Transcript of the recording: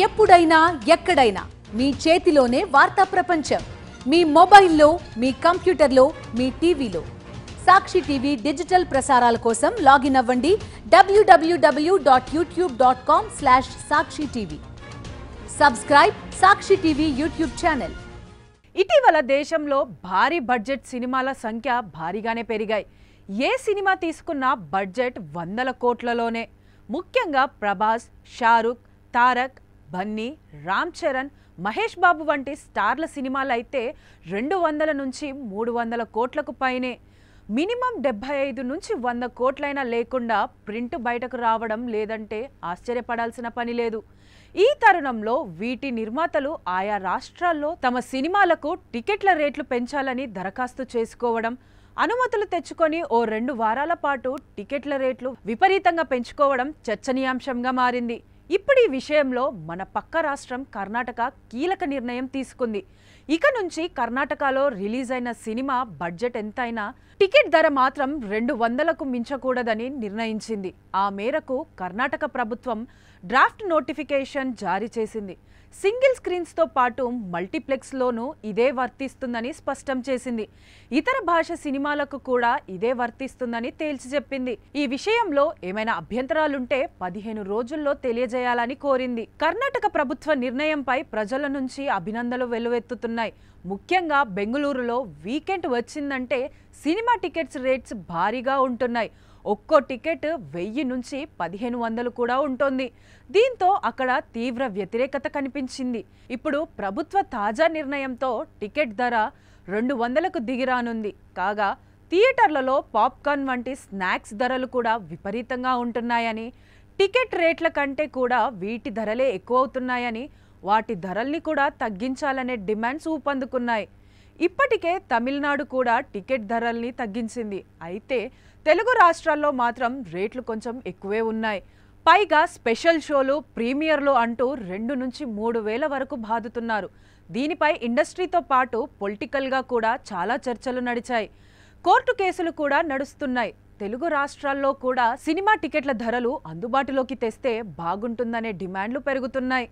ఎప్పుడైనా ఎక్కడైనా మీ చేతిలోనే వార్తా ప్రపంచం. మీ మొబైల్లో, మీ కంప్యూటర్లో, మీ టీవీలో. సాక్షి టీవీ డిజిటల్ ప్రసారాల కోసం లాగిన్ అవ్వండి www.youtube.com/sakshi-tv. సబ్స్క్రైబ్ సాక్షి టీవీ యూట్యూబ్ ఛానల్. ఇటీవల దేశంలో భారీ బడ్జెట్ సినిమాల సంఖ్య భారీగానే పెరిగాయి. ఏ సినిమా తీసుకున్నా బడ్జెట్ వందల కోట్లలోనే. ముఖ్యంగా ప్రభాస్, షారుఖ్, తారక్, బన్నీ, రామ్ చరణ్, మహేష్ బాబు వంటి స్టార్ల సినిమాలైతే 200 నుంచి 300 కోట్లకు పైనే. మినిమం 75 నుంచి 100 కోట్లైనా లేకుండా ప్రింట్ బయటకు రావడం లేదంటే ఆశ్చర్యపడాల్సిన పని లేదు. ఈ తరుణంలో వీటి నిర్మాతలు ఆయా రాష్ట్రాల్లో తమ సినిమాలకు టికెట్ల రేట్లు పెంచాలని దరఖాస్తు చేసుకోవడం, అనుమతులు తెచ్చుకొని ఓ 2 వారాల పాటు టికెట్ల రేట్లు విపరీతంగా పెంచుకోవడం చర్చనీయాంశంగా మారింది. ఇప్పుడు ఈ విషయంలో మన పక్క రాష్ట్రం కర్ణాటక కీలక నిర్ణయం తీసుకుంది. ఇక నుంచి కర్ణాటకలో రిలీజ్ అయిన సినిమా బడ్జెట్ ఎంతైనా టికెట్ ధర మాత్రం 200కు మించకూడదని నిర్ణయించింది. ఆ మేరకు కర్ణాటక ప్రభుత్వం డ్రాఫ్ట్ నోటిఫికేషన్ జారీ చేసింది. సింగిల్ స్క్రీన్స్తో పాటు మల్టీప్లెక్స్లోనూ ఇదే వర్తిస్తుందని స్పష్టం చేసింది. ఇతర భాష సినిమాలకు కూడా ఇదే వర్తిస్తుందని తేల్చి చెప్పింది. ఈ విషయంలో ఏమైనా అభ్యంతరాలుంటే 15 రోజుల్లో తెలియజేయాలని కోరింది. కర్ణాటక ప్రభుత్వ నిర్ణయంపై ప్రజల నుంచి అభినందనలు వెల్లువెత్తుతున్నాయి. ముఖ్యంగా బెంగళూరులో వీకెండ్ వచ్చిందంటే సినిమా టికెట్స్ రేట్స్ భారీగా ఉంటున్నాయి. ఒక్కో టికెట్ 1000 నుంచి 1500 కూడా ఉంటుంది. దీంతో అక్కడ తీవ్ర వ్యతిరేకత కనిపించింది. ఇప్పుడు ప్రభుత్వ తాజా నిర్ణయంతో టికెట్ ధర 200కు దిగిరానుంది. కాగా థియేటర్లలో పాప్కార్న్ వంటి స్నాక్స్ ధరలు కూడా విపరీతంగా ఉంటున్నాయని, టికెట్ రేట్ల కంటే కూడా వీటి ధరలే ఎక్కువ అవుతున్నాయని, వాటి ధరల్ని కూడా తగ్గించాలనే డిమాండ్స్ ఊపందుకున్నాయి. ఇప్పటికే తమిళనాడు కూడా టికెట్ ధరల్ని తగ్గించింది. అయితే తెలుగు రాష్ట్రాల్లో మాత్రం రేట్లు కొంచెం ఎక్కువే ఉన్నాయి. పైగా స్పెషల్ షోలు, ప్రీమియర్లు అంటూ 2 నుంచి 3 వేల వరకు బాదుతున్నారు. దీనిపై ఇండస్ట్రీతో పాటు పొలిటికల్గా కూడా చాలా చర్చలు నడిచాయి. కోర్టు కేసులు కూడా నడుస్తున్నాయి. తెలుగు రాష్ట్రాల్లో కూడా సినిమా టికెట్ల ధరలు అందుబాటులోకి తెస్తే బాగుంటుందనే డిమాండ్లు పెరుగుతున్నాయి.